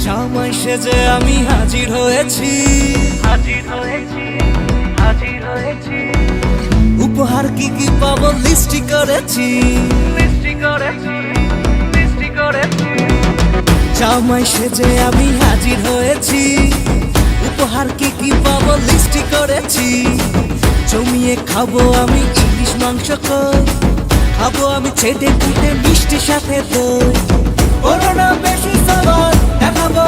জামাই সেজে আমি হাজির হয়েছি, উপহার কি কি পাবো লিস্টি করেছি। জামাই সেজে আমি হাজির হয়েছি, উপহার কি কি পাবো লিস্টি করেছি। জমিয়ে খাবো আমি ইলিশ মাংস কই, খাবো আমি ছেটে পুটে মিষ্টির সাথে দই। করোনা বেশি সবার দেখাবো